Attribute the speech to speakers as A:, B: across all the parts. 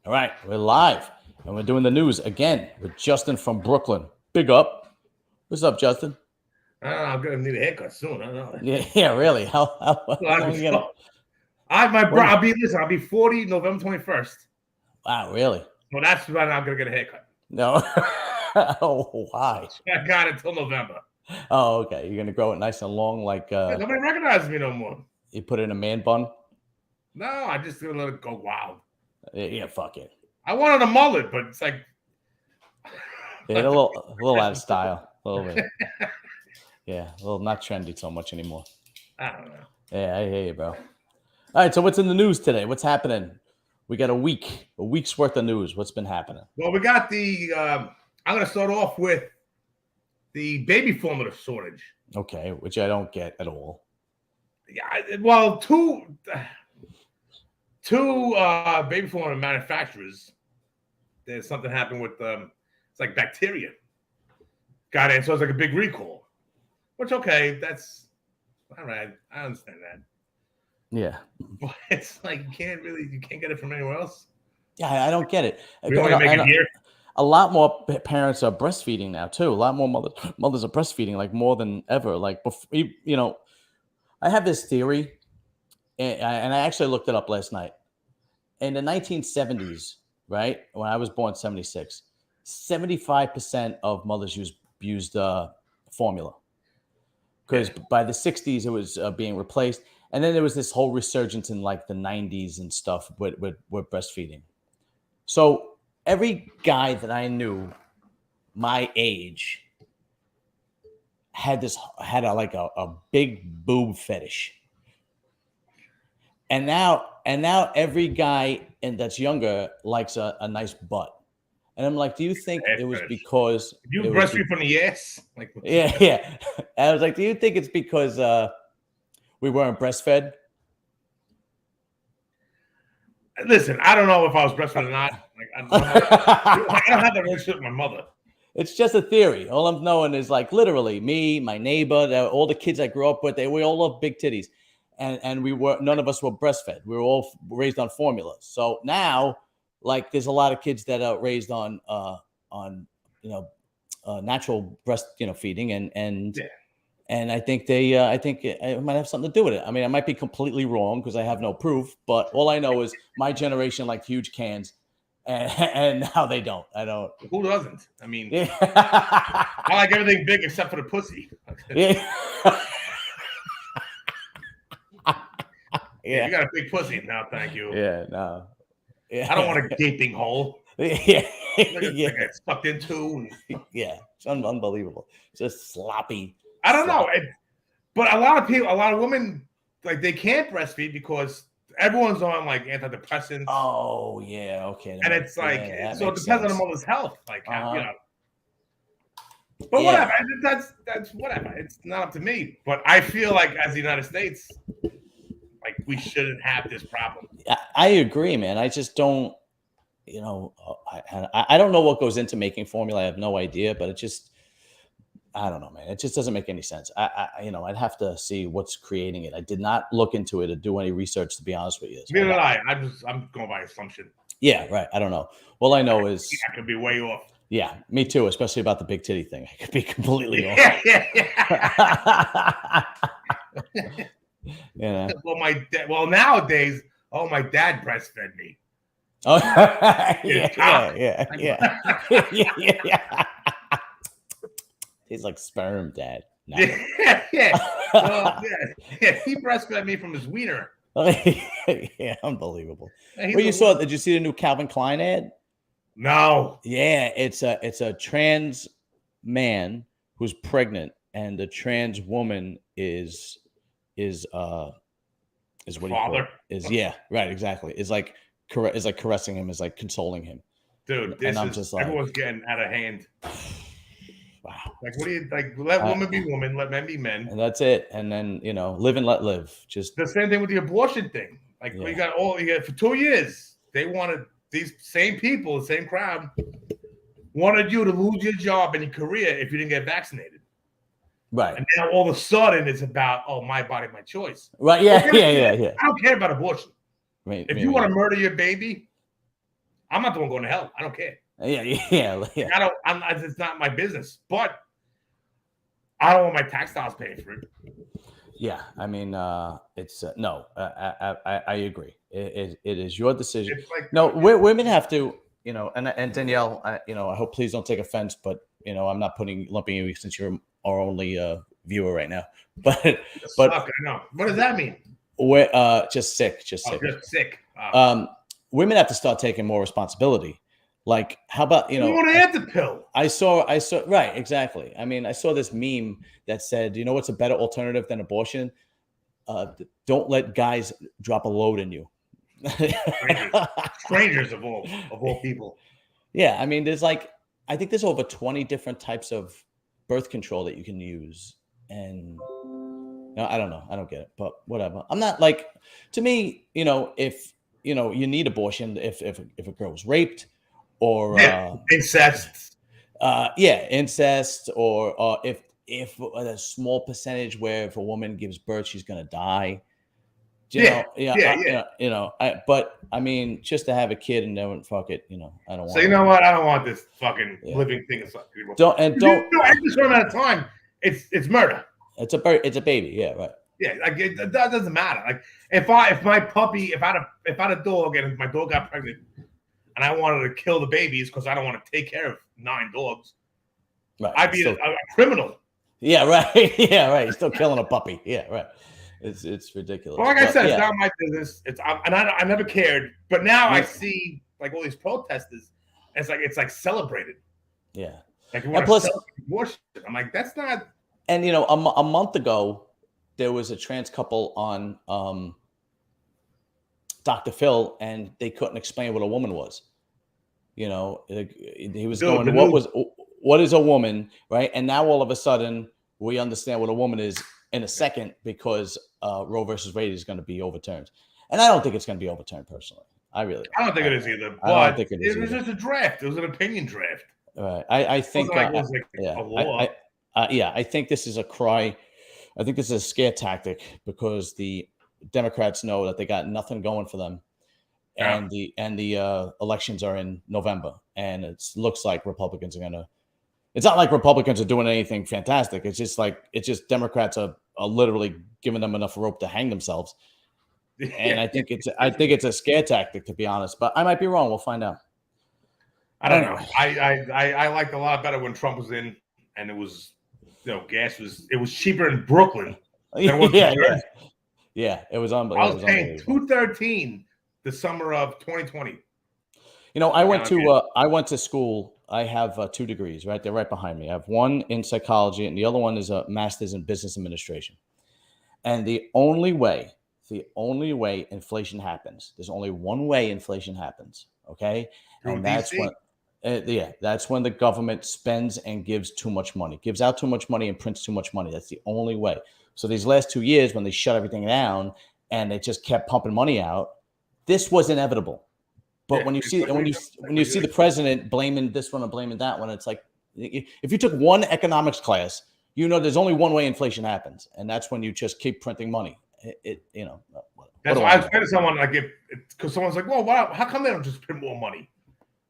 A: All right, we're live and we're doing the news again with Justin from Brooklyn. Big up. What's up, Justin?
B: I don't know. I'm gonna need a haircut soon. I don't know.
A: Yeah, really. How long you gonna?
B: I'll be 40 November 21st.
A: Wow, really?
B: Well, that's when I'm gonna get a haircut.
A: No. Oh, why?
B: I got it until November.
A: Oh, okay. You're gonna grow it nice and long, like
B: Nobody recognizes me no more.
A: you put it in a man bun.
B: No, I just gonna let it go wild.
A: Yeah, fuck it.
B: I wanted a mullet, but it's like
A: Yeah, a little out of style, a little bit. Yeah, a little not trendy so much anymore.
B: I don't know.
A: Yeah, I hear you, bro. All right, so what's in the news today? What's happening? We got a week's worth of news. What's been happening?
B: Well, we got the. I'm gonna start off with the baby formula shortage.
A: Okay, which I don't get at all.
B: Yeah, well, two baby formula manufacturers. There's something happened with it's like bacteria. Got it. So it's like a big recall. Which that's all right. I understand that.
A: Yeah,
B: But it's like you can't get it from anywhere else.
A: Yeah, I don't get it.
B: We only make it here.
A: A lot more parents are breastfeeding now too. A lot more mothers are breastfeeding, like more than ever. Like before, I have this theory, and I actually looked it up last night. In the 1970s, right, when I was born, 76, 75% of mothers used formula, because by the 60s it was being replaced, and then there was this whole resurgence in like the 90s and stuff with breastfeeding. So every guy that I knew my age had a big boob fetish. And now every guy that's younger likes a nice butt. And I'm like, do you think it was because
B: you breastfeed from the ass? Like,
A: yeah. I was like, do you think it's because we weren't breastfed?
B: Listen, I don't know if I was breastfed or not. Like, I don't have that relationship with my mother.
A: It's just a theory. All I'm knowing is like literally me, my neighbor, all the kids I grew up with, we all love big titties. And none of us were breastfed. We were all raised on formula. So now, like, there's a lot of kids that are raised on natural breast feeding, and I think it might have something to do with it. I mean, I might be completely wrong because I have no proof, but all I know is my generation liked huge cans, and now they don't. I don't.
B: Who doesn't? I mean, I like everything big except for the pussy.
A: Yeah.
B: Yeah, you got a big pussy now. Thank you.
A: Yeah, no. Yeah.
B: I don't want a gaping hole.
A: Yeah,
B: like it's sucked into.
A: Yeah, it's unbelievable. It's just sloppy.
B: I don't know, but a lot of women, like they can't breastfeed because everyone's on like antidepressants.
A: Oh yeah, okay.
B: And it's like so it depends on the mother's health, like But whatever, that's whatever. It's not up to me. But I feel like as the United States, like we shouldn't have this problem.
A: I agree, man. I just don't, I don't know what goes into making formula. I have no idea, but I don't know, man. It just doesn't make any sense. I'd have to see what's creating it. I did not look into it or do any research, to be honest with you.
B: Neither did I. I'm going by assumption.
A: Yeah, right. I don't know. All I know is
B: I could be way off.
A: Yeah, me too, especially about the big titty thing. I could be completely off.
B: Yeah. Well, nowadays, my dad breastfed me.
A: Oh, yeah. He's like sperm dad. No.
B: Yeah. Well, yeah. He breastfed me from his wiener.
A: Yeah, unbelievable. Did you see the new Calvin Klein ad?
B: No.
A: Yeah, it's a trans man who's pregnant, and the trans woman is what do you call it? Yeah, right, exactly. Is like caressing him, is like consoling him.
B: Dude, everyone's getting out of hand.
A: Wow.
B: Like, what do you like? Let women be women, let men be men,
A: and that's it. And then live and let live. Just
B: the same thing with the abortion thing. Like we got for 2 years, they wanted these same people, the same crowd, wanted you to lose your job and your career if you didn't get vaccinated.
A: Right.
B: And now all of a sudden it's about my body, my choice.
A: Right. Yeah.
B: I don't care about abortion.
A: Right,
B: if you want to murder your baby, I'm not the one going to hell. I don't care.
A: Yeah.
B: Like, it's not my business. But I don't want my tax dollars paying for it.
A: Yeah, I mean, it's no. I agree. It is your decision.
B: It's like
A: No, women have to, and Danielle, I hope please don't take offense, but I'm not lumping you since you're our only viewer right now. But
B: I know. What does that mean?
A: We're just sick.
B: Just sick.
A: Women have to start taking more responsibility. Like, how about
B: you want to add the pill?
A: I saw right, exactly. I mean, I saw this meme that said, what's a better alternative than abortion? Don't let guys drop a load in you.
B: Strangers of all people.
A: Yeah, I mean, I think there's over 20 different types of birth control that you can use, and I don't know, I don't get it, but whatever. I'm not like, to me, if you need abortion, if a girl was raped. Or
B: incest.
A: Incest, or if a small percentage where if a woman gives birth, she's gonna die. But I mean, just to have a kid and then fuck it, I don't want.
B: So you know what? I don't want this fucking living thing anymore.
A: Don't.
B: At this amount of time, it's murder.
A: It's a baby. Yeah, right.
B: Yeah, like that doesn't matter. Like if I had a dog and my dog got pregnant. And I wanted to kill the babies because I don't want to take care of 9 dogs.
A: Right.
B: I'd be a criminal.
A: Yeah, right. Yeah, right. You're still killing a puppy. Yeah, right. It's ridiculous.
B: Well, I said, it's not my business. I never cared. But now I see like all these protesters. And it's like celebrated.
A: Yeah.
B: Like you want to celebrate abortion. I'm like, that's not.
A: And a month ago, there was a trans couple on Dr. Phil, and they couldn't explain what a woman was. He was going, what is a woman, right? And now all of a sudden we understand what a woman is in a second because Roe versus Wade is going to be overturned. And I don't think it's going to be overturned personally. I don't
B: think it is either. But I don't think it was just a draft. It was an opinion draft.
A: Right. I think.
B: A law.
A: I think this is a cry. I think this is a scare tactic because the Democrats know that they got nothing going for them, and the elections are in November, and it looks like Republicans are gonna. It's not like Republicans are doing anything fantastic. It's just Democrats are literally giving them enough rope to hang themselves, and I think it's a scare tactic, to be honest. But I might be wrong. We'll find out.
B: I don't know. I liked a lot better when Trump was in, and it was gas was cheaper in Brooklyn.
A: Yeah, it was unbelievable.
B: I was paying $213 the summer of 2020.
A: I went to school. I have 2 degrees, right? They're right behind me. I have one in psychology, and the other one is a master's in business administration. And the only way inflation happens, there's only one way inflation happens. Okay, and that's when. That's when the government spends and gives too much money, gives out too much money and prints too much money. That's the only way. So these last 2 years, when they shut everything down and they just kept pumping money out, this was inevitable. But when you see the president blaming this one and blaming that one, it's like, if you took one economics class, there's only one way inflation happens, and that's when you just keep printing money.
B: That's why I was saying to someone because someone's like, well, how come they don't just print more money?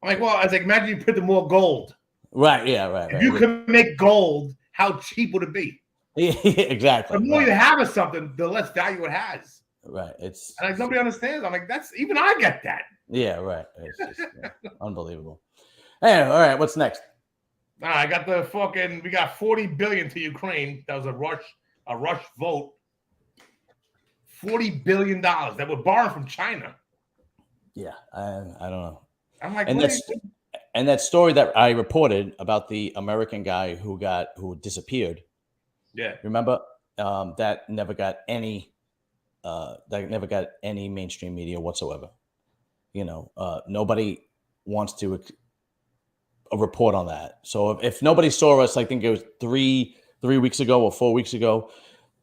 B: I'm like, well, I was like, imagine you printed more gold.
A: Right. Yeah. Right.
B: If you could make gold, how cheap would it be?
A: Yeah, exactly.
B: The more you have of something, the less value it has.
A: Right.
B: And like nobody understands. I'm like, even I get that.
A: Yeah. Right. It's just unbelievable. Anyway, all right. What's next?
B: I got we got $40 billion to Ukraine. That was a rush vote. $40 billion that were borrowed from China.
A: Yeah. I don't know.
B: I'm like,
A: and that story that I reported about the American guy who disappeared.
B: Yeah.
A: Remember? That never got any mainstream media whatsoever. Nobody wants to report on that. So if nobody saw us, I think it was 3 weeks ago or 4 weeks ago,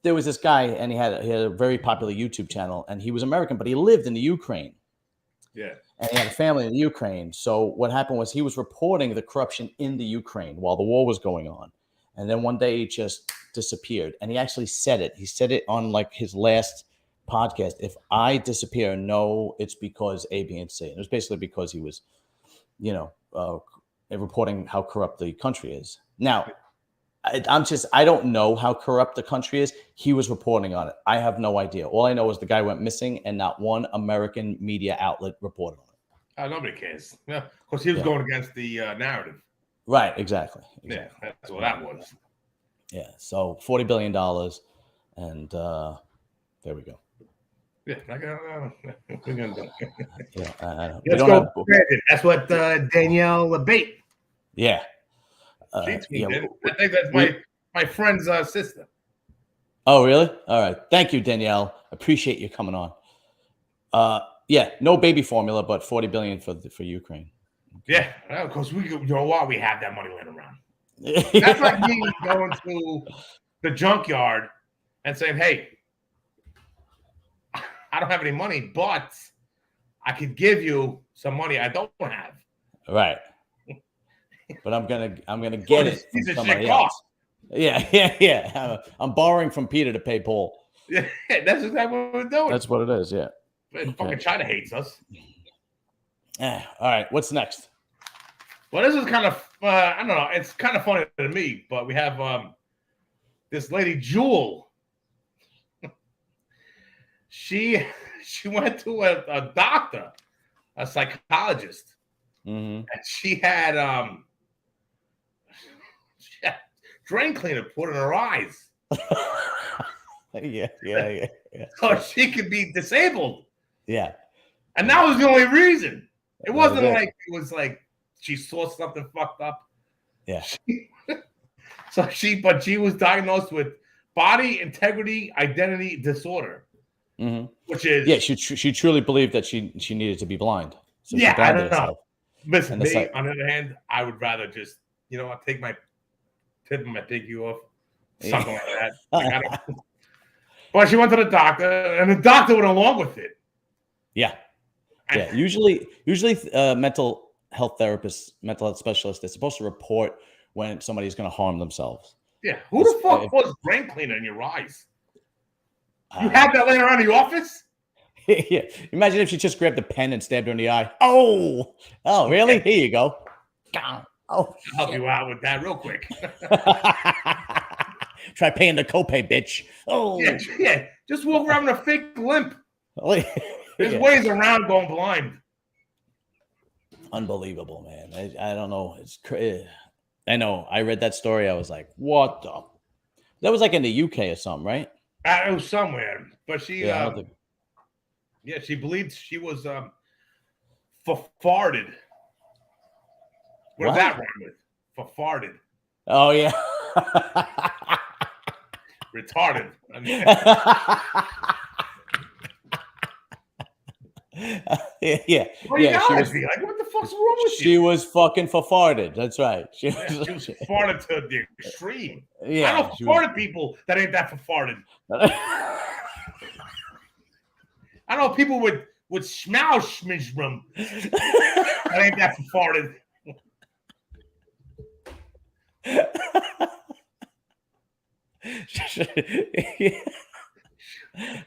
A: there was this guy, and he had a very popular YouTube channel, and he was American, but he lived in the Ukraine.
B: Yeah.
A: And he had a family in the Ukraine. So what happened was he was reporting the corruption in the Ukraine while the war was going on. And then one day he just disappeared. And he actually said it. He said it on like his last podcast. If I disappear, no, it's because A, B, and C. And it was basically because he was reporting how corrupt the country is. Now, I don't know how corrupt the country is. He was reporting on it. I have no idea. All I know is the guy went missing, and not one American media outlet reported on it.
B: Nobody cares. Yeah, because he was going against the narrative.
A: Right. Exactly.
B: Yeah, that's what that was.
A: Yeah. So $40 billion, and there we go.
B: Yeah, we're gonna do.
A: Yeah.
B: Let's go. That's what Danielle Bate.
A: Yeah.
B: She tweeted. I think that's my friend's sister.
A: Oh, really? All right. Thank you, Danielle. Appreciate you coming on. Yeah, no baby formula, but $40 billion for Ukraine.
B: Okay. Yeah, because we have that money laying around. That's like me going to the junkyard and saying, "Hey, I don't have any money, but I could give you some money I don't have."
A: Right. But I'm gonna get it from somebody else. Yeah. I'm borrowing from Peter to pay Paul.
B: Yeah, that's exactly what we're doing.
A: That's what it is. Yeah.
B: Fucking China hates us.
A: All right. What's next?
B: Well, this is kind of I don't know. It's kind of funny to me, but we have this lady Jewel. She went to a doctor, a psychologist, and she had drain cleaner put in her eyes.
A: Yeah.
B: So she could be disabled.
A: Yeah.
B: And that was the only reason. It wasn't like it was like she saw something fucked up.
A: Yeah.
B: But she was diagnosed with body integrity identity disorder, which is
A: she truly believed that she needed to be blind. So
B: I don't know. Listen, me on the other hand, I would rather just I'll take my tip of my pinky off, something like that. But she went to the doctor, and the doctor went along with it.
A: Yeah. Yeah. Usually, mental health therapists, mental health specialists, they're supposed to report when somebody's going to harm themselves.
B: Yeah. Who the fuck puts brain cleaner in your eyes? You have that laying around the office?
A: Yeah. Imagine if she just grabbed a pen and stabbed her in the eye. Oh, really? Here you go. Oh,
B: I'll help you out with that real quick.
A: Try paying the copay, bitch. Oh,
B: yeah. Just walk around with a fake limp. There's ways around going blind.
A: Unbelievable, man. I don't know. It's crazy. I know. I read that story. I was like, what the? That was like in the UK or something, right?
B: It was somewhere. But she, she believed she was farted. What does that rhyme with? Farted.
A: Oh, yeah.
B: Retarded.
A: Yeah.
B: Well, she was like, what the fuck's wrong with you?
A: She was fucking farted. That's right. She was
B: farted to the extreme.
A: Yeah.
B: I know farted people that ain't that farted. I know people with schmauschmisrum that ain't that farted.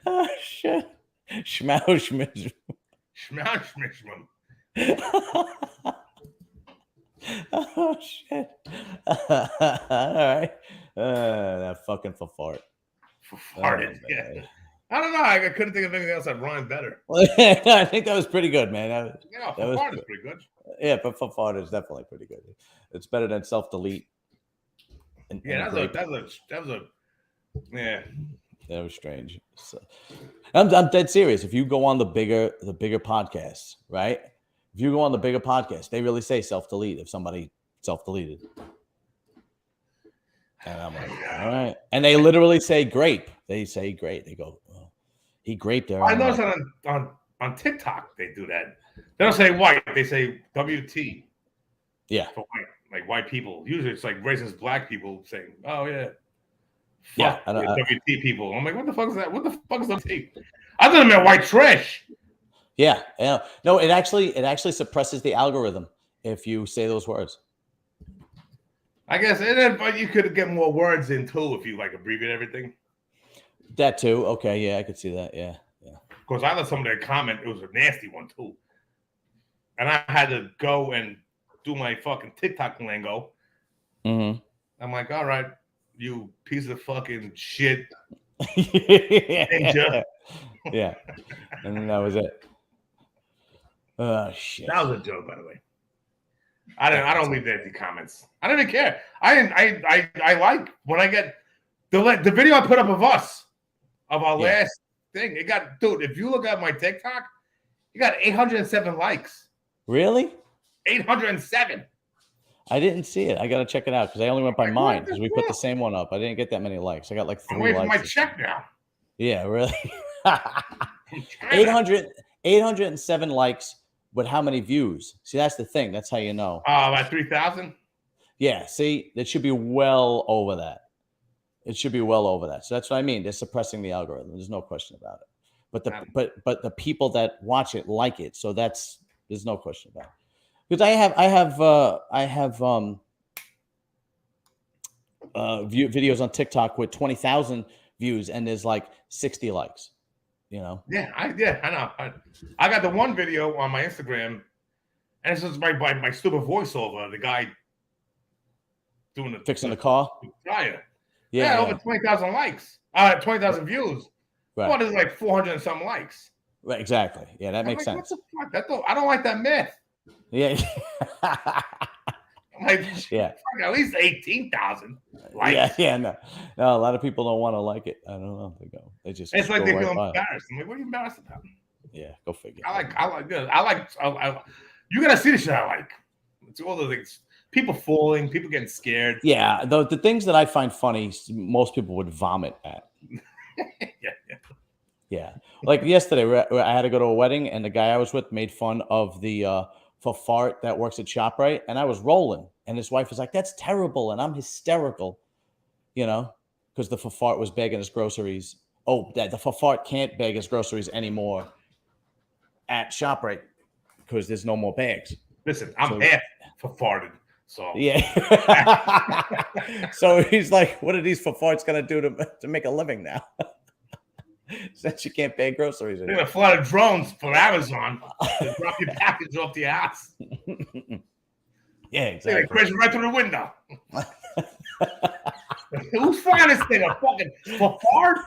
A: Oh shit! Schmauschmisrum. Oh shit! All right, that fucking fart.
B: Farted. Yeah. I don't know. I couldn't think of anything else that rhymed better.
A: I think that was pretty good, man. That
B: fart is pretty good.
A: Yeah, but fart is definitely pretty good. It's better than self-delete.
B: That
A: was strange. So, I'm dead serious. If you go on the bigger podcasts, right? If you go on the bigger podcast, they really say self-delete if somebody self-deleted. And I'm like, all right. And they literally say grape. They say grape. They go, he graped her.
B: I noticed that on TikTok they do that. They don't say white. They say WT.
A: Yeah.
B: For white, like white people. Usually it's like racist black people saying, oh, yeah.
A: Fuck,
B: WT people. I'm like, what the fuck is that? What the fuck is WT? Other than that white trash.
A: Yeah. No, it actually suppresses the algorithm if you say those words.
B: I guess, but you could get more words in too if you like abbreviate everything.
A: That too. Okay, yeah, I could see that. Yeah.
B: Because I let somebody comment. It was a nasty one too. and I had to go and do my fucking TikTok lingo.
A: Mm-hmm.
B: I'm like, all right, you piece of fucking shit.
A: Yeah. Yeah. And then that was it. Oh shit.
B: That was a joke, by the way. I don't leave empty comments. I don't even care. I like when I get the video I put up of us of our last thing. It got, dude, if you look at my TikTok, you got 807 likes.
A: Really?
B: 807.
A: I didn't see it. I got to check it out because I only went by mine because we put the same one up. I didn't get that many likes. I got like 3
B: I'm waiting
A: likes.
B: for my check now.
A: Yeah, really? 807 likes, but how many views? See, that's the thing. That's how you know.
B: About 3,000?
A: Yeah, see, that should be well over that. It should be well over that. So that's what I mean. They're suppressing the algorithm. There's no question about it. But the people that watch it like it. So there's no question about it. Because I have videos on TikTok with 20,000 views and there's like 60 likes. You know?
B: Yeah, I know. I got the one video on my Instagram, and it's just my stupid voiceover. The guy doing
A: fixing the car.
B: Yeah, over 20,000 likes. 20,000 views.
A: Right.
B: Well, there's like 400 and some likes.
A: Right, exactly. Yeah, that makes sense.
B: What the fuck? I don't like that myth.
A: Yeah.
B: I'm like,
A: yeah.
B: At least 18,000 likes.
A: Yeah, no. A lot of people don't want to like it. I don't know. They just.
B: It's like they feel embarrassed. I'm like, what are you embarrassed about?
A: Yeah, go figure.
B: I like. You gotta see the shit I like. It's all the things. People falling, people getting scared.
A: Yeah, the things that I find funny, most people would vomit at. Yeah. Like yesterday, I had to go to a wedding, and the guy I was with made fun of the fart that works at ShopRite, and I was rolling, and his wife was like, "That's terrible," and I'm hysterical, you know, because the fart was begging his groceries. Oh, that the fart can't beg his groceries anymore at ShopRite because there's no more bags.
B: Listen, I'm half farted. So
A: yeah. So he's like, what are these farts gonna do to make a living now? Since you can't pay groceries anymore.
B: They're gonna fly the drones for Amazon to drop your package off to your house.
A: Yeah, exactly.
B: They're crashing right through the window. Who's flying this thing? A fucking fart?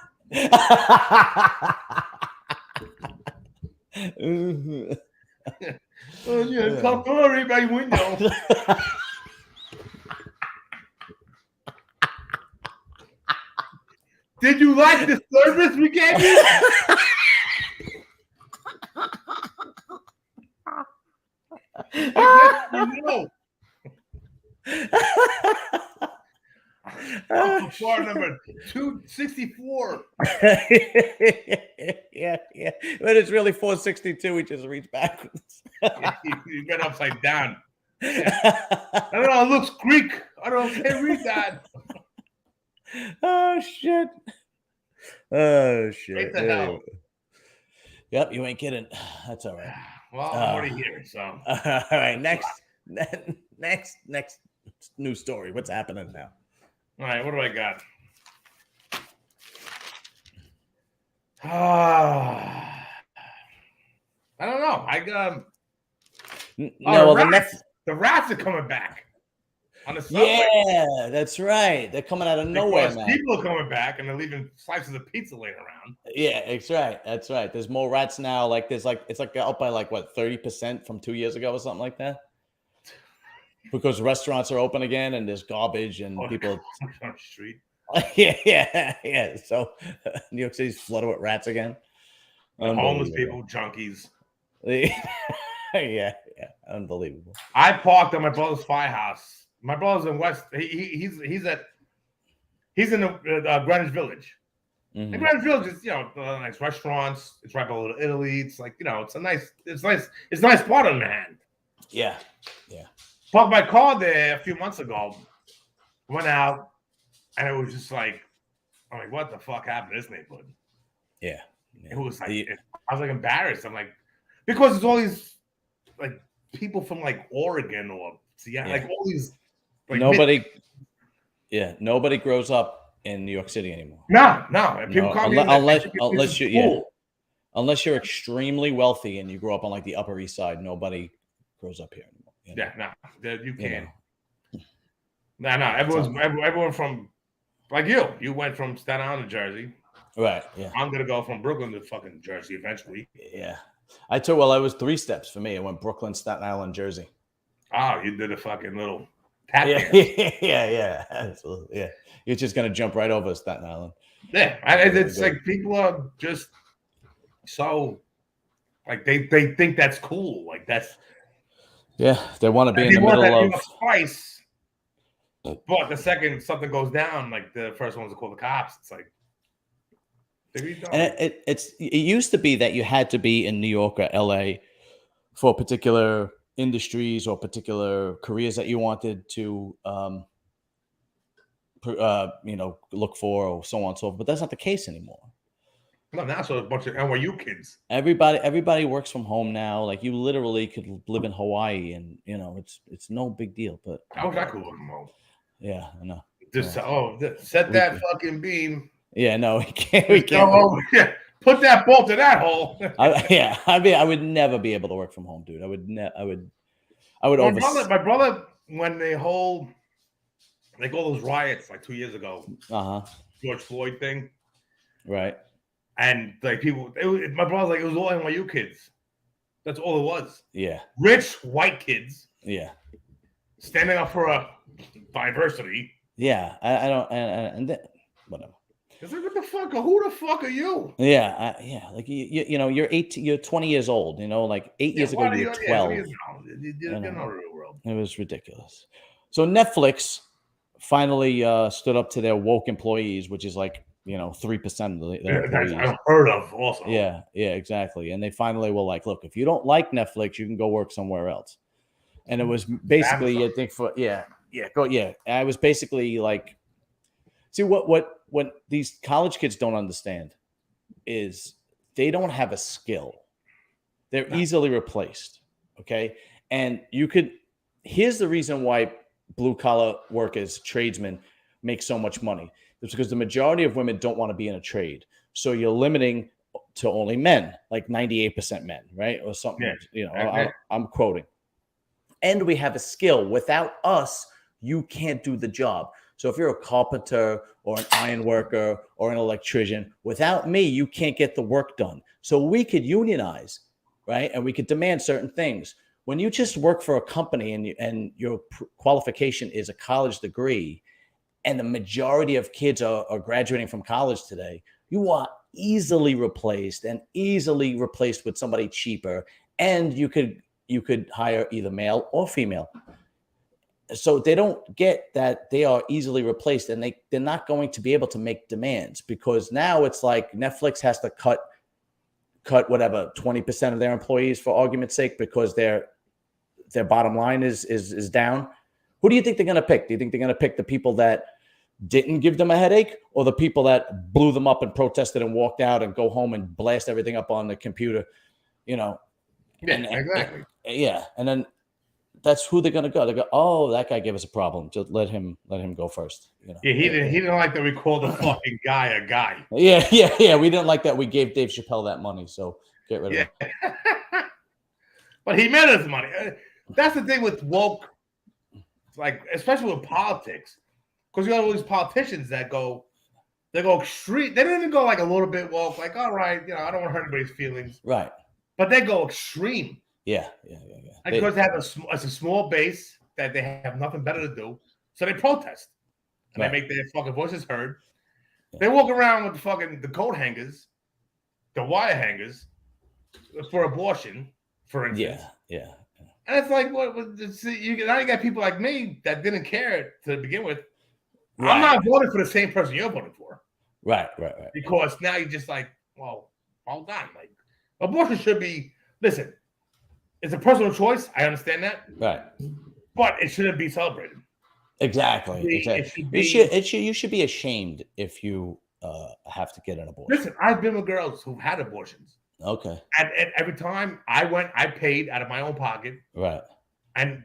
B: Oh yeah, come through my window. Did you like the service we gave you? No. Bar number 264.
A: Yeah. But it's really 462. We just reached backwards.
B: You got upside down. I don't know. It looks Greek. I can't read that.
A: Oh shit!
B: Right the hell.
A: Yep, you ain't kidding. That's all right.
B: Well, I'm already here, so.
A: All right, next news story. What's happening now?
B: All right, what do I got? I don't know. The rats are coming back. On the subway.
A: Yeah, that's right. They're coming out of nowhere now.
B: People are coming back and they're leaving slices of pizza laying around.
A: Yeah, that's right. That's right. There's more rats now. Like it's like up by like what 30% from 2 years ago or something like that. Because restaurants are open again and there's garbage and people
B: on the street.
A: Yeah. So New York City's flooded with rats again.
B: Homeless people, junkies.
A: Yeah, unbelievable.
B: I parked at my brother's firehouse. My brother's in West. He's in the Greenwich Village. Mm-hmm. And Greenwich Village is nice restaurants. It's right below Italy. It's like it's a nice part of Manhattan.
A: Yeah.
B: Parked my car there a few months ago. Went out, and it was just like, I'm like, what the fuck happened to this neighborhood?
A: Yeah.
B: It was like I was like embarrassed. I'm like, because it's all these like people from like Oregon or Seattle, like all these. Like
A: nobody grows up in New York City anymore.
B: No. People
A: Unless you're extremely wealthy and you grow up on like the Upper East Side, nobody grows up here anymore. You know?
B: Yeah, you can't.
A: You
B: No. Everyone from like you went from Staten Island to Jersey.
A: Right. Yeah.
B: I'm gonna go from Brooklyn to fucking Jersey eventually.
A: Yeah. I was 3 steps for me. I went Brooklyn, Staten Island, Jersey.
B: Oh, you did a fucking little tap
A: dance. Yeah. Absolutely. Yeah. You're just gonna jump right over Staten Island.
B: Yeah. It's like people are just so like they think that's cool. Like that's
A: they want to be in the middle of
B: spice. But the second something goes down, like the first one's to call the cops. It's like
A: and it used to be that you had to be in New York or LA for particular industries or particular careers that you wanted to look for, or so on and so forth. But that's not the case anymore.
B: No, now so a bunch of NYU kids.
A: Everybody works from home now. Like you literally could live in Hawaii, and it's no big deal. But
B: I wish I could work from home.
A: Yeah, I know.
B: Just set that fucking beam.
A: Yeah, no, we can't. We can't.
B: Put that bolt in that hole.
A: I would never be able to work from home, dude. I would.
B: My brother, when all those riots like 2 years ago, George Floyd thing,
A: right?
B: And like people, my brother's like, it was all NYU kids. That's all it was.
A: Yeah.
B: Rich white kids.
A: Yeah.
B: Standing up for a diversity.
A: Yeah, I don't, and then, whatever.
B: It's like, what the fuck? Who the fuck are you?
A: Yeah, like you're 18, you're 20 years old. Like 8 years ago you were 12.
B: You're not a real world.
A: It was ridiculous. So Netflix finally stood up to their woke employees, which is like 3% of their employees.
B: That's unheard of, also.
A: Yeah, exactly. And they finally were like, look, if you don't like Netflix, you can go work somewhere else. And it was basically, I think I was basically like, see what these college kids don't understand is they don't have a skill. They're easily replaced. Okay. And here's the reason why blue collar workers, tradesmen make so much money. It's because the majority of women don't want to be in a trade. So you're limiting to only men, like 98% men, right? Or something, I'm quoting. And we have a skill. Without us, you can't do the job. So if you're a carpenter or an iron worker or an electrician, without me, you can't get the work done. So we could unionize, right? And we could demand certain things. When you just work for a company and your qualification is a college degree, and the majority of kids are graduating from college today, you are easily replaced with somebody cheaper. And you could hire either male or female. So they don't get that they are easily replaced, and they're not going to be able to make demands, because now it's like Netflix has to cut whatever 20% of their employees, for argument's sake, because their bottom line is down. Who do you think they're going to pick? Do you think they're going to pick the people that didn't give them a headache, or the people that blew them up and protested and walked out and go home and blast everything up on the computer?
B: Yeah, exactly.
A: And then that's who they're going to go. They go, oh, that guy gave us a problem. Just let him go first.
B: Yeah, he didn't like that we called the fucking guy a guy.
A: Yeah. We didn't like that we gave Dave Chappelle that money, so get rid of him.
B: But he made us money. That's the thing with woke, like especially with politics, because you got all these politicians that go extreme. They don't even go like a little bit woke, like all right, I don't want to hurt anybody's feelings,
A: right?
B: But they go extreme.
A: Yeah.
B: Because they have a small base that they have nothing better to do, so they protest and they make their fucking voices heard. Yeah. They walk around with the coat hangers, the wire hangers for abortion, for instance.
A: Yeah.
B: And it's like, now you got people like me that didn't care to begin with. Right. I'm not voting for the same person you're voting for.
A: Right.
B: Because now you're just like, well, hold on. Like, abortion should be, listen, it's a personal choice. I understand that.
A: Right.
B: But it shouldn't be celebrated.
A: Exactly. You should be ashamed if you have to get an abortion.
B: Listen, I've been with girls who've had abortions.
A: Okay.
B: And every time I paid out of my own pocket.
A: Right.
B: And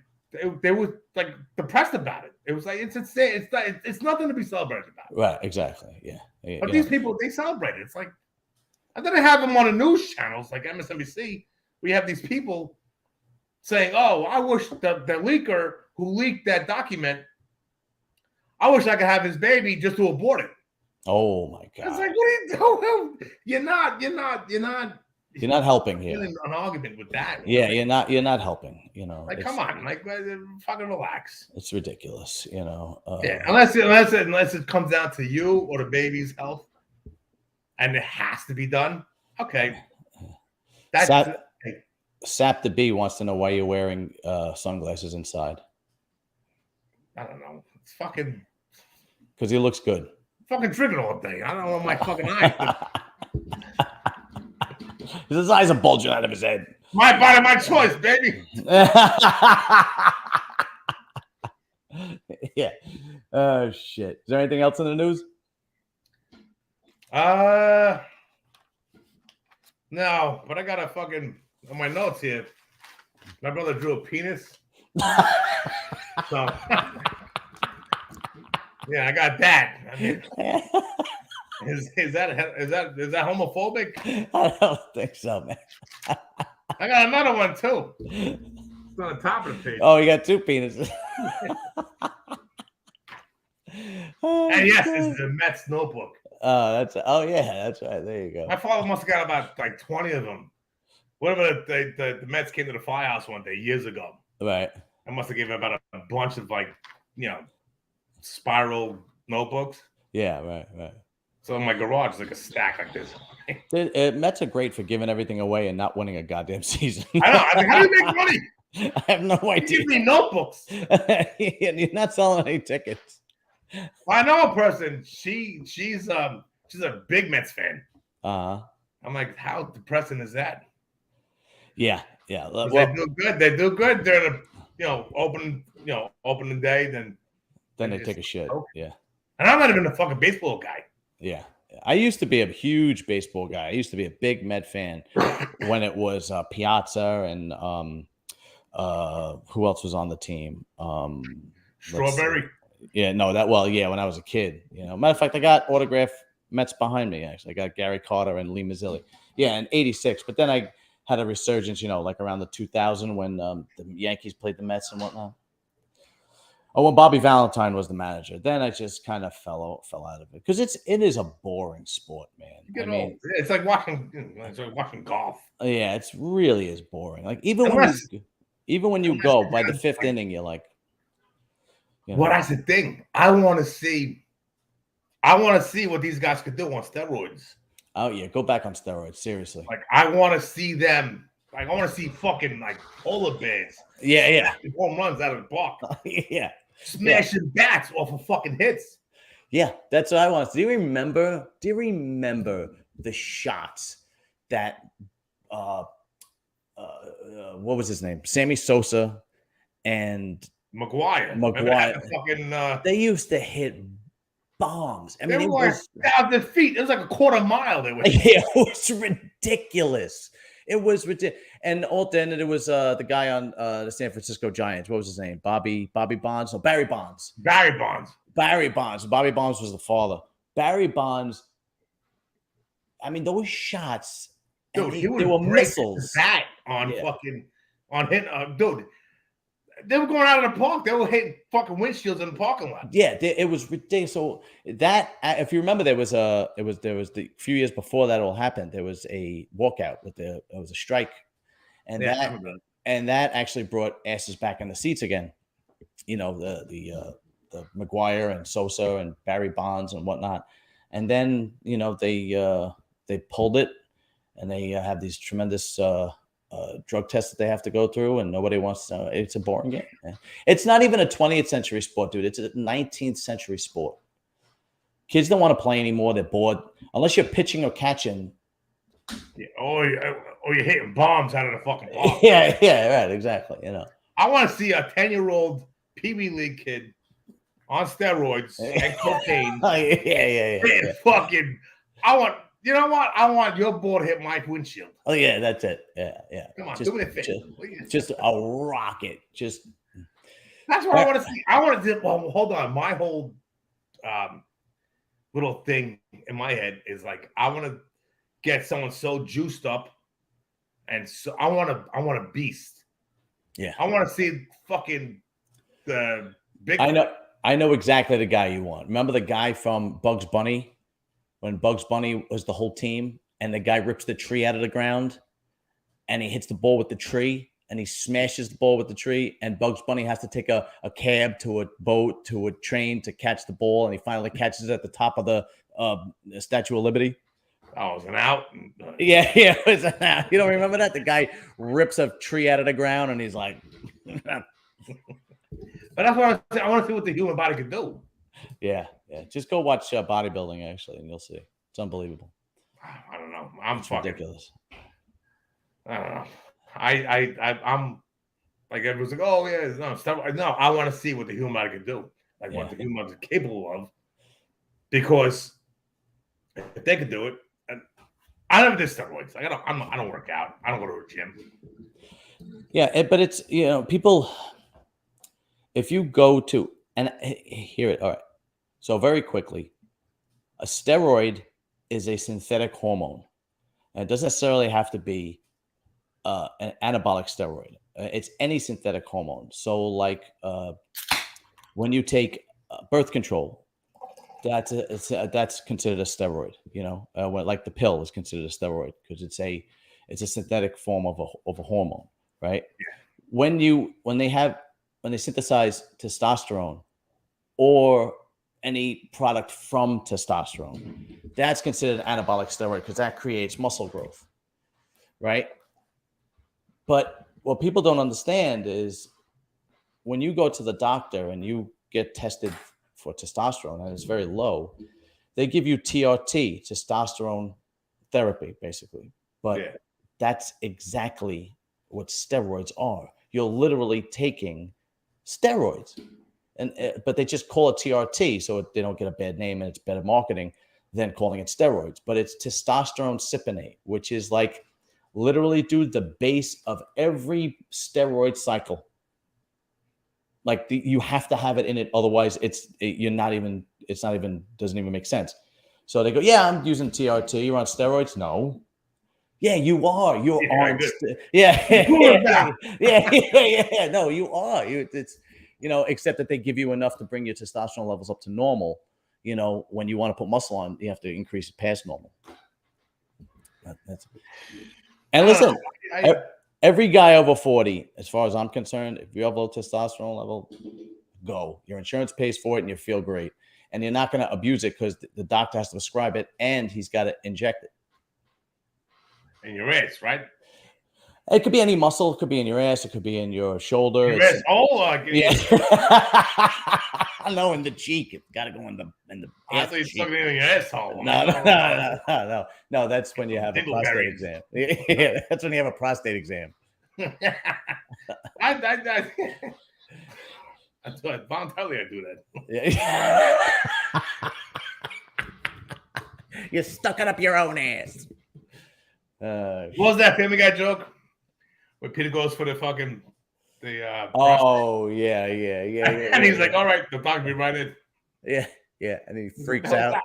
B: they were like depressed about it. It was like it's nothing to be celebrated about.
A: Right. Exactly. Yeah.
B: But these people, they celebrate it. It's like, and then they have them on the news channels like MSNBC. We have these people saying, "Oh, I wish the leaker who leaked that document, I wish I could have his baby just to abort it."
A: Oh my
B: It's
A: God.
B: like, what are you doing? You're not
A: You're not helping here.
B: getting an argument with that.
A: Yeah, you're not helping. You know,
B: Like, come on, like, fucking relax.
A: it's ridiculous. You know.
B: Yeah, unless it comes down to you or the baby's health, and it has to be done. Okay, that's
A: Sap the Bee wants to know why you're wearing sunglasses inside.
B: I don't know. It's fucking
A: Because he looks good.
B: fucking drinking all day. I don't know my fucking eyes.
A: His eyes are bulging out of his head.
B: My body, my choice, baby.
A: Yeah. Oh shit. Is there anything else in the news?
B: No, but I got a fucking on my notes here. My brother drew a penis. So yeah, I got that. I mean, is that homophobic?
A: I don't think so, man.
B: I got another one too. It's on the top of the page.
A: Oh, you got 2 penises. Oh,
B: and yes, this is a Mets notebook.
A: Oh yeah, that's right. There you go.
B: My father must have got about like 20 of them. Whatever the Mets came to the firehouse one day years ago.
A: Right.
B: I must have given him about a bunch of like, spiral notebooks.
A: Yeah, right.
B: So in my garage is like a stack like this.
A: Mets are great for giving everything away and not winning a goddamn season.
B: I know. I mean, how do you make money?
A: I have no idea.
B: You give me notebooks.
A: You're not selling any tickets.
B: Well, I know a person. She's a big Mets fan.
A: I'm
B: like, how depressing is that?
A: Yeah.
B: Well, they do good. They do good during the opening day. Then
A: they take a shit. Okay. Yeah.
B: And I'm not even a fucking baseball guy.
A: Yeah. I used to be a huge baseball guy. I used to be a big Met fan when it was Piazza and who else was on the team?
B: Strawberry.
A: Yeah, no, when I was a kid. Matter of fact, I got autographed Mets behind me, actually. I got Gary Carter and Lee Mazzilli. Yeah, in 86. But then I had a resurgence, like around the 2000 when the Yankees played the Mets and whatnot. Oh, when Bobby Valentine was the manager, then I just kind of fell out of it because it is a boring sport, man. I mean,
B: it's like watching golf.
A: Yeah, it's really is boring. Like even when you go by the 5th inning, you're like,
B: well, that's the thing. I want to see what these guys could do on steroids.
A: Oh yeah, go back on steroids. Seriously,
B: like I want to see them. Like I want to see fucking like polar bears.
A: Yeah.
B: Home runs out of the park.
A: Yeah.
B: Smashing bats off of fucking hits.
A: Yeah, that's what I want. Do you remember the shots that what was his name? Sammy Sosa and
B: McGuire.
A: Fucking, they used to hit bombs. I mean,
B: it was 1,000 feet. It was like a quarter mile.
A: Yeah, it was ridiculous. It was ridiculous. And then it was the guy on the San Francisco Giants. What was his name? Bobby Bonds? No, Barry Bonds.
B: Barry Bonds.
A: Bobby Bonds was the father. Barry Bonds. I mean, those shots.
B: Dude,
A: they were missiles.
B: That on fucking on hit. Dude, they were going out of the park. They were hitting fucking windshields in the parking lot.
A: Yeah, it was ridiculous. So that, if you remember, there was the few years before that all happened. There was a walkout it was a strike, and that actually brought asses back in the seats again. The McGuire and Sosa and Barry Bonds and whatnot, and then they pulled it, and they have these tremendous. Drug tests that they have to go through, and nobody wants to. It's a boring game. It's not even a 20th century sport, dude. It's a 19th century sport. Kids don't want to play anymore. They're bored. Unless you're pitching or catching.
B: Yeah, or you're hitting bombs out of the fucking park.
A: Yeah, right, exactly.
B: I want to see a 10-year-old Pee Wee League kid on steroids and cocaine.
A: Yeah.
B: Fucking, you know what? I want your ball to hit my windshield.
A: Oh yeah, that's it. Yeah.
B: Come on, do it.
A: Just a rocket.
B: That's what I want to see. I want to do. Well, hold on. My whole little thing in my head is like I want to get someone so juiced up, and so I want a beast.
A: Yeah.
B: I want to see fucking the big.
A: I know exactly the guy you want. Remember the guy from Bugs Bunny? When Bugs Bunny was the whole team and the guy rips the tree out of the ground and he hits the ball with the tree and he smashes the ball with the tree and Bugs Bunny has to take a cab to a boat to a train to catch the ball and he finally catches it at the top of the Statue of Liberty.
B: Oh, it was an out.
A: Yeah, it was an out. You don't remember that? The guy rips a tree out of the ground and he's like...
B: But that's what I want to see what the human body can do.
A: Yeah. Just go watch bodybuilding, actually, and you'll see. It's unbelievable.
B: I don't know.
A: It's ridiculous.
B: I don't know. I'm like everyone's like, oh yeah, no. I want to see what the human body can do, like what the human body is capable of, because if they could do it, and I never did steroids. Like I don't work out. I don't go to a gym.
A: Yeah, but it's people. If you go to and hear it, all right. So very quickly, a steroid is a synthetic hormone. And it doesn't necessarily have to be an anabolic steroid. It's any synthetic hormone. So like when you take birth control, that's considered a steroid. Like the pill is considered a steroid because it's a synthetic form of a hormone, right? Yeah. When they synthesize testosterone or any product from testosterone, that's considered an anabolic steroid because that creates muscle growth, right? But what people don't understand is when you go to the doctor and you get tested for testosterone and it's very low, they give you TRT, testosterone therapy, basically. But that's exactly what steroids are. You're literally taking steroids. But they just call it TRT, so they don't get a bad name and it's better marketing than calling it steroids. But it's testosterone cypionate, which is like literally, dude, the base of every steroid cycle. Like you have to have it in it, otherwise doesn't even make sense. So they go, yeah, I'm using TRT. You're on steroids? No. Yeah, you are. You're on. Yeah. No, you are. It's. Except that they give you enough to bring your testosterone levels up to normal. When you want to put muscle on, you have to increase it past normal. And listen, every guy over 40, as far as I'm concerned, if you have low testosterone level, go. Your insurance pays for it and you feel great. And you're not going to abuse it because the doctor has to prescribe it and he's got to inject it.
B: In your ass, right?
A: It could be any muscle. It could be in your ass. It could be in your shoulder.
B: Your ass.
A: Yeah. No, in the cheek. It's got to go in the.
B: I thought you stuck it in your asshole.
A: No. That's when you have a prostate exam. Yeah, that's when you have a prostate exam.
B: Voluntarily, I do that.
A: Yeah. You stuck it up your own ass.
B: What was that Family Guy joke? Where Peter goes for the fucking
A: yeah.
B: And he's like, all right, the dog be right in.
A: Yeah. And he freaks out.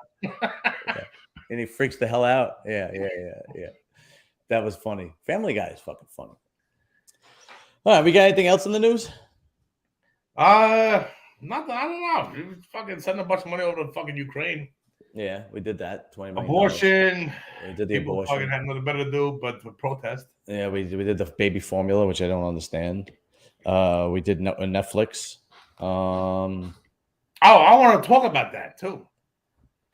A: And he freaks the hell out. Yeah. That was funny. Family Guy is fucking funny. All right, we got anything else in the news?
B: Nothing. I don't know. We fucking sending a bunch of money over to fucking Ukraine.
A: Yeah, we did that. $20 million.
B: Abortion.
A: We did the
B: People
A: abortion.
B: fucking had nothing better to do but to protest.
A: Yeah, we did the baby formula, which I don't understand. We did Netflix.
B: I want to talk about that too.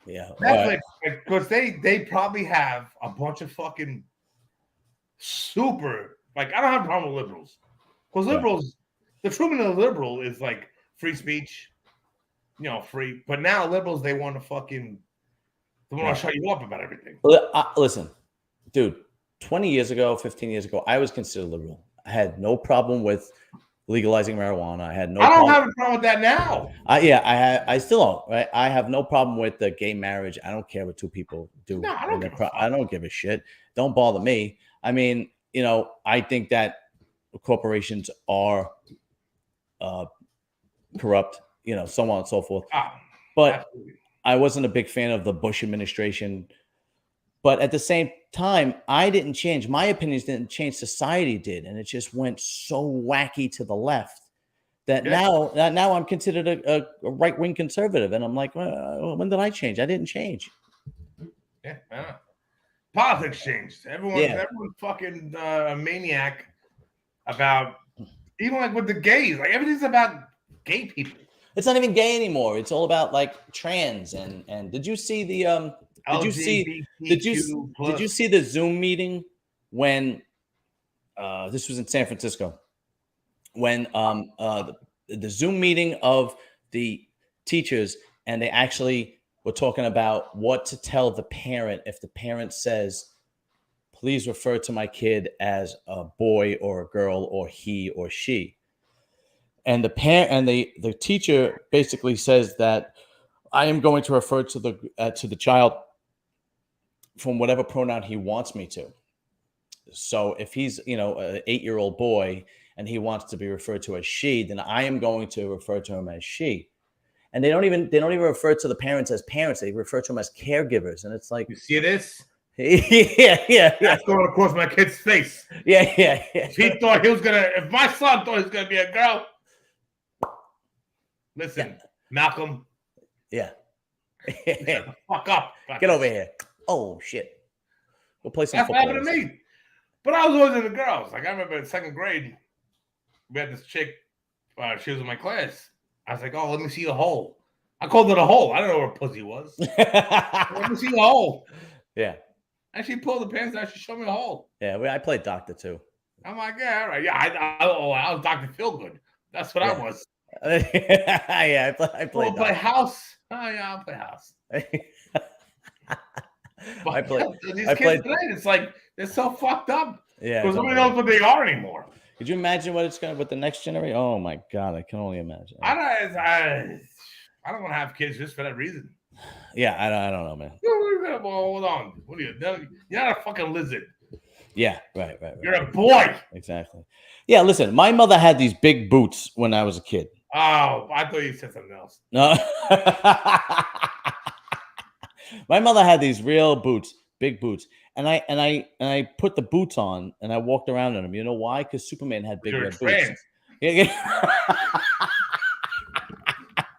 A: Yeah,
B: Netflix, because they probably have a bunch of fucking super. Like, I don't have a problem with liberals, because liberals, the true meaning of liberal is like free speech, free. But now liberals, they want to fucking. They want to shut you up about everything.
A: Listen, dude, 20 years ago, 15 years ago, I was considered liberal. I had no problem with legalizing marijuana. I don't
B: have a problem with that now.
A: I still don't, right? I have no problem with the gay marriage. I don't care what two people do.
B: No, I
A: don't give a shit. Don't bother me. I mean, I think that corporations are corrupt, so on and so forth. But absolutely. I wasn't a big fan of the Bush administration But at the same time, I didn't change. My opinions didn't change. Society did, and it just went so wacky to the left that now I'm considered a right wing conservative, and I'm like, well, when did I change? I didn't change.
B: Yeah, politics changed. Everyone's fucking a maniac about, even like with the gays. Like everything's about gay people.
A: It's not even gay anymore. It's all about like trans and did you see the did you see the Zoom meeting when this was in San Francisco when the Zoom meeting of the teachers, and they actually were talking about what to tell the parent if the parent says, please refer to my kid as a boy or a girl or he or she. And the parent and the teacher basically says that I am going to refer to the child from whatever pronoun he wants me to. So if he's, an 8-year-old boy and he wants to be referred to as she, then I am going to refer to him as she. And they don't even refer to the parents as parents. They refer to them as caregivers. And it's like,
B: you see this?
A: yeah.
B: That's going across my kid's face.
A: Yeah.
B: If my son thought he was gonna be a girl, listen, Malcolm.
A: Yeah.
B: Shut the fuck up.
A: Get over here. Oh shit. We'll play some football.
B: That's what happened to me. But I was always into girls. Like I remember in 2nd grade, we had this chick. She was in my class. I was like, "Oh, let me see the hole." I called it a hole. I don't know where pussy was. Let me see the hole.
A: Yeah.
B: And she pulled the pants down. She showed me the hole.
A: Yeah, I played doctor too.
B: I'm like, yeah, all right. Yeah, I was Dr. Feelgood. That's what I was.
A: Yeah, I played.
B: Play house. Oh yeah, I'll play house. These kids today, it's like they're so fucked up.
A: Yeah,
B: because nobody knows what they are anymore.
A: Could you imagine what it's going to with the next generation? Oh my god, I can only imagine.
B: I don't want to have kids just for that reason.
A: Yeah, I don't know, man.
B: Hold on. What are you? You're not a fucking lizard.
A: Yeah, right.
B: You're a boy.
A: Exactly. Yeah, listen, my mother had these big boots when I was a kid.
B: Oh, I thought you said something else.
A: No. My mother had these real boots, big boots. And I put the boots on and I walked around in them. You know why? Because Superman had big red boots. Yeah.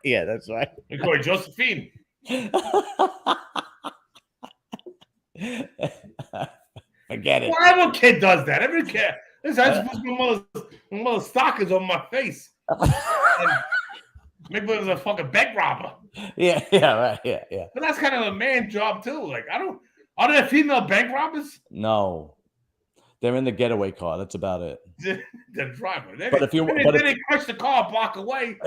A: Yeah, that's right.
B: We call it Josephine.
A: Forget it.
B: Well, every kid does that. Every kid. Listen, I just put my mother's stockings on my face. Maybe it was a fucking bank robber.
A: Yeah, right. Yeah.
B: But that's kind of a man job too. Like are there female bank robbers?
A: No. They're in the getaway car. That's about it.
B: The driver. They crush the car a block away.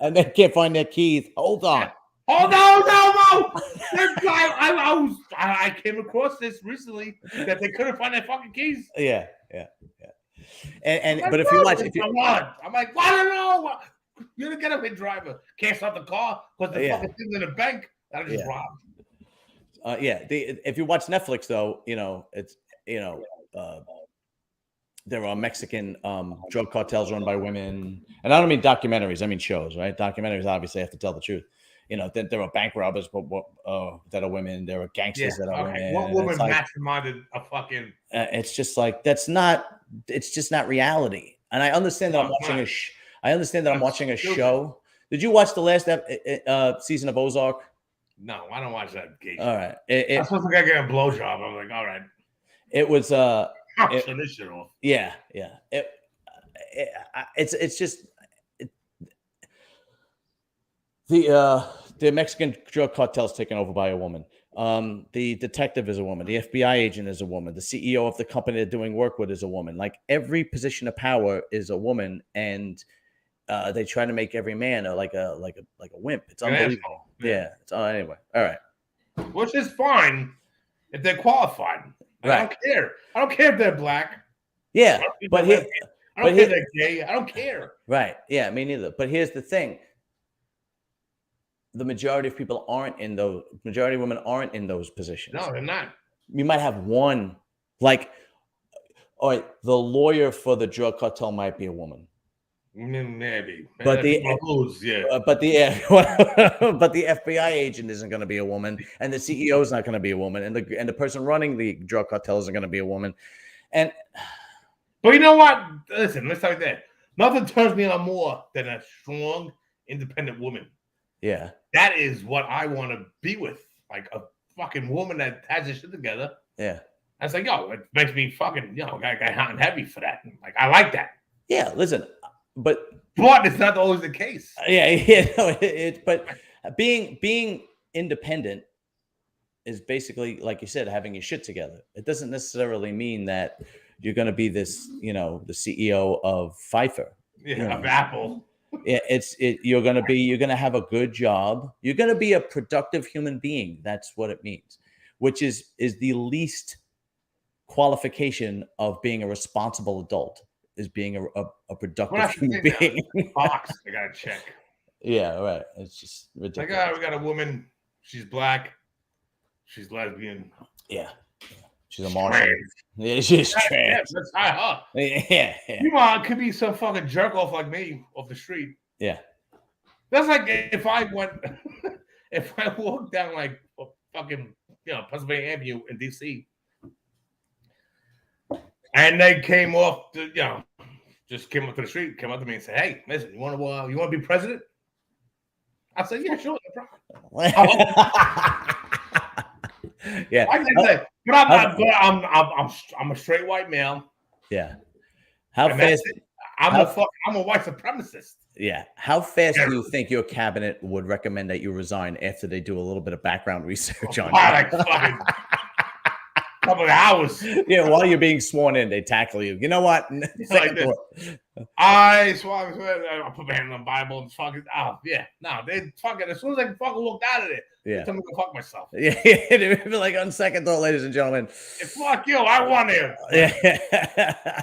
A: And they can't find their keys. Hold on.
B: Hold on, no. I came across this recently that they couldn't find their fucking keys.
A: Yeah. But if you watch,
B: I'm like, I don't know. You're the getaway driver. Can't start the car because the fucking thing's in the bank. I just robbed.
A: If you watch Netflix, though, it's there are Mexican drug cartels run by women, and I don't mean documentaries. I mean shows, right? Documentaries obviously have to tell the truth. There are bank robbers, that are women. There are gangsters that are women.
B: What woman masterminded a fucking?
A: It's just like it's just not reality. And I understand that I'm watching a show. Did you watch the last season of Ozark?
B: No, I don't watch that.
A: All right,
B: I'm supposed to get a blowjob. I'm like, all right.
A: It was
B: turn this shit off.
A: Yeah. It's just the Mexican drug cartel's taken over by a woman. The detective is a woman. The FBI agent is a woman. The CEO of the company they're doing work with is a woman. Like every position of power is a woman, and they try to make every man like a wimp. It's unbelievable. Yeah. Anyway. All right.
B: Which is fine if they're qualified. Right. I don't care. I don't care if they're black.
A: Yeah,
B: I don't care if they're gay. I don't care.
A: Right. Yeah, me neither. But here's the thing. The majority of women aren't in those positions.
B: No, they're not.
A: You might have one, all right, the lawyer for the drug cartel might be a woman.
B: Maybe.
A: But the but the FBI agent isn't going to be a woman, and the CEO is not going to be a woman, and the person running the drug cartel isn't going to be a woman. And
B: but you know what? Listen, let's start there. Nothing turns me on more than a strong, independent woman.
A: Yeah,
B: that is what I want to be with, like a fucking woman that has this shit together.
A: Yeah,
B: I was like, yo, it makes me fucking, got hot and heavy for that. Like, I like that.
A: Yeah, listen, but
B: it's not always the case.
A: But being independent is basically, like you said, having your shit together. It doesn't necessarily mean that you're going to be this, the CEO of Pfeiffer.
B: Of Apple.
A: You're going to have a good job. You're going to be a productive human being. That's what it means, which is the least qualification of being a responsible adult, is being a productive human being.
B: Box, I got to check.
A: Yeah, right. It's just ridiculous.
B: Like, we got a woman. She's black. She's lesbian.
A: Yeah. She's a Martian. Yeah, she's trans.
B: That's her.
A: Yeah.
B: Meanwhile, it could be some fucking jerk off like me off the street.
A: Yeah.
B: That's like if I walked down like fucking, Pennsylvania Avenue in DC, and they came off just came up to the street, came up to me and said, "Hey, listen, you want to be president?" I said, "Yeah, sure, no problem."
A: Yeah,
B: I can say, but I'm not. But I'm a straight white male.
A: Yeah. How fast?
B: I'm a white supremacist.
A: Yeah. How fast do you think your cabinet would recommend that you resign after they do a little bit of background research on you?
B: Like fucking couple of hours.
A: Yeah, while you're being sworn in, they tackle you. You know what?
B: I put my hand on the Bible and fucking. Oh yeah, no, they fucking. As soon as I fucking walked out of there, they told me to go fuck myself.
A: Yeah, they'd be like, on second thought, ladies and gentlemen.
B: Hey, fuck you! I want him.
A: Yeah.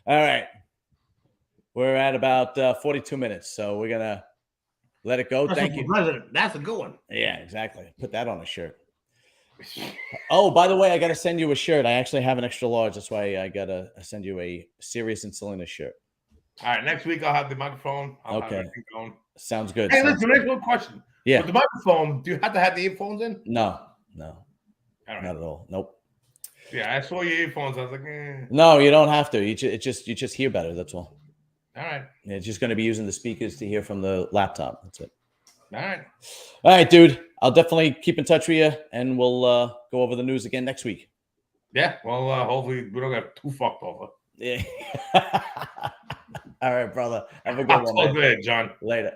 A: All right. We're at about 42 minutes, so we're gonna let it go. Thank you,
B: President. That's a good one.
A: Yeah, exactly. Put that on a shirt. Oh, by the way, I got to send you a shirt. I actually have an extra large. That's why I got to send you a Serious and Salinas shirt.
B: All right. Next week, I'll have the microphone. I'll have everything going.
A: Sounds good.
B: Hey, listen, next one question.
A: Yeah.
B: With the microphone, do you have to have the earphones in?
A: No.
B: All right.
A: Not at all. Nope.
B: Yeah, I saw your earphones. I was like,
A: No, you don't have to. You just hear better. That's all.
B: All right.
A: It's just going to be using the speakers to hear from the laptop. That's it.
B: All
A: right, dude. I'll definitely keep in touch with you, and we'll go over the news again next week.
B: Yeah. Well, hopefully we don't get too fucked over.
A: Yeah. All right, brother. Have a good one.
B: Good, John.
A: Later.